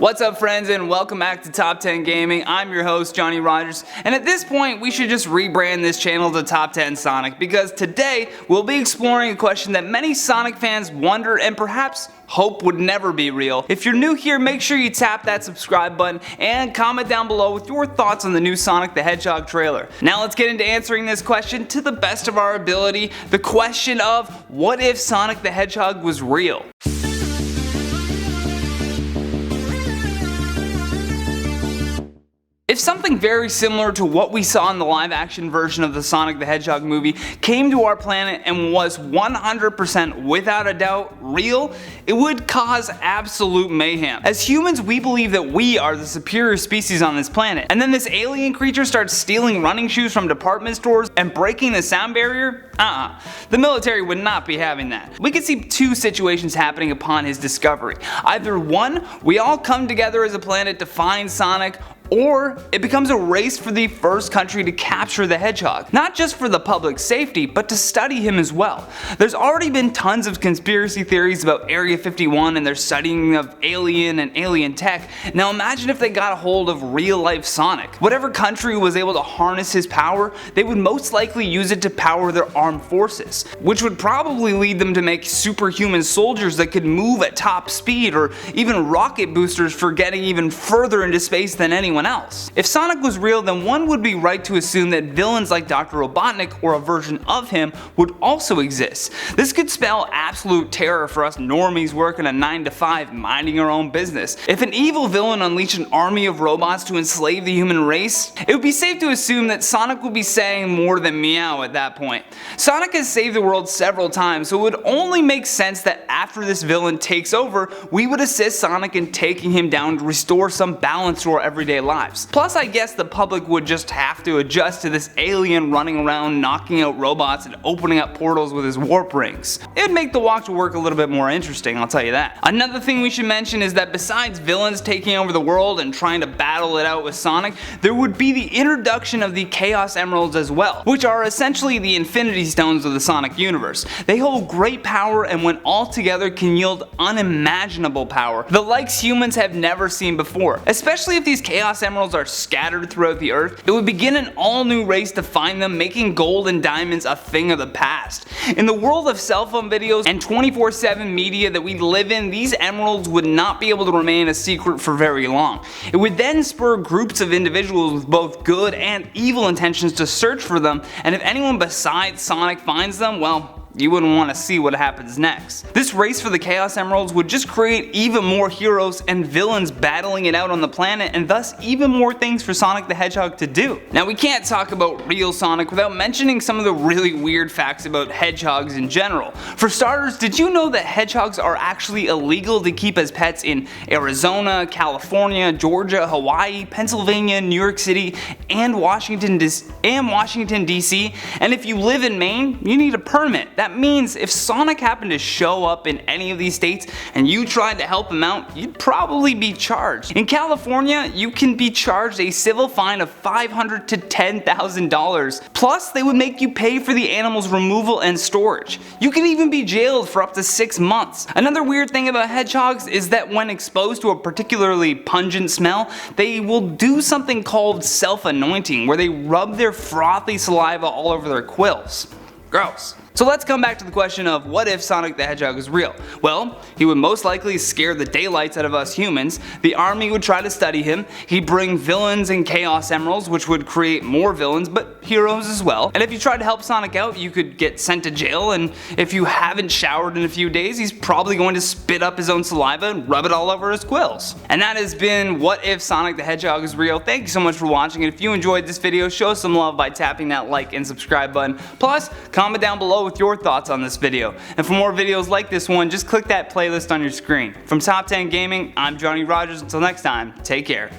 What's up, friends, and welcome back to Top 10 Gaming. I'm your host, Johnny Rogers, and at this point we should just rebrand this channel to Top 10 Sonic, because today we'll be exploring a question that many Sonic fans wonder and perhaps hope would never be real. If you're new here, make sure you tap that subscribe button and comment down below with your thoughts on the new Sonic the Hedgehog trailer. Now let's get into answering this question to the best of our ability, the question of what if Sonic the Hedgehog was real? If something very similar to what we saw in the live action version of the Sonic the Hedgehog movie came to our planet and was 100% without a doubt real, it would cause absolute mayhem. As humans, we believe that we are the superior species on this planet, and then this alien creature starts stealing running shoes from department stores and breaking the sound barrier? The military would not be having that. We could see two situations happening upon his discovery. Either one, we all come together as a planet to find Sonic, or it becomes a race for the first country to capture the Hedgehog. Not just for the public's safety, but to study him as well. There's already been tons of conspiracy theories about Area 51 and their studying of alien and alien tech. Now imagine if they got a hold of real-life Sonic. Whatever country was able to harness his power, they would most likely use it to power their armed forces, which would probably lead them to make superhuman soldiers that could move at top speed, or even rocket boosters for getting even further into space than anyone else. If Sonic was real, then one would be right to assume that villains like Dr. Robotnik or a version of him would also exist. This could spell absolute terror for us normies working a 9 to 5 minding our own business. If an evil villain unleashed an army of robots to enslave the human race, it would be safe to assume that Sonic would be saying more than meow at that point. Sonic has saved the world several times, so it would only make sense that after this villain takes over, we would assist Sonic in taking him down to restore some balance to our everyday lives. Plus, I guess the public would just have to adjust to this alien running around knocking out robots and opening up portals with his warp rings. It would make the walk to work a little bit more interesting, I'll tell you that. Another thing we should mention is that besides villains taking over the world and trying to battle it out with Sonic, there would be the introduction of the Chaos Emeralds as well, which are essentially the Infinity Stones of the Sonic universe. They hold great power, and when all together can yield unimaginable power, the likes humans have never seen before. Especially if these Chaos Emeralds are scattered throughout the earth, it would begin an all new race to find them, making gold and diamonds a thing of the past. In the world of cell phone videos and 24/7 media that we live in, these emeralds would not be able to remain a secret for very long. It would then spur groups of individuals with both good and evil intentions to search for them, and if anyone besides Sonic finds them, well, you wouldn't want to see what happens next. This race for the Chaos Emeralds would just create even more heroes and villains battling it out on the planet, and thus even more things for Sonic the Hedgehog to do. Now, we can't talk about real Sonic without mentioning some of the really weird facts about hedgehogs in general. For starters, did you know that hedgehogs are actually illegal to keep as pets in Arizona, California, Georgia, Hawaii, Pennsylvania, New York City, and Washington DC? And if you live in Maine, you need a permit. That means if Sonic happened to show up in any of these states and you tried to help him out, you'd probably be charged. In California, you can be charged a civil fine of $500 to $10,000. Plus, they would make you pay for the animal's removal and storage. You could even be jailed for up to 6 months. Another weird thing about hedgehogs is that when exposed to a particularly pungent smell, they will do something called self-anointing, where they rub their frothy saliva all over their quills. Gross. So let's come back to the question of what if Sonic the Hedgehog is real? Well, he would most likely scare the daylights out of us humans, the army would try to study him, he'd bring villains and Chaos Emeralds, which would create more villains, but heroes as well. And if you tried to help Sonic out, you could get sent to jail, and if you haven't showered in a few days, he's probably going to spit up his own saliva and rub it all over his quills. And that has been What If Sonic the Hedgehog is Real. Thank you so much for watching, and if you enjoyed this video, show some love by tapping that like and subscribe button. Plus, comment down below with your thoughts on this video. And for more videos like this one, just click that playlist on your screen. From Top 10 Gaming, I'm Johnny Rogers. Until next time, take care.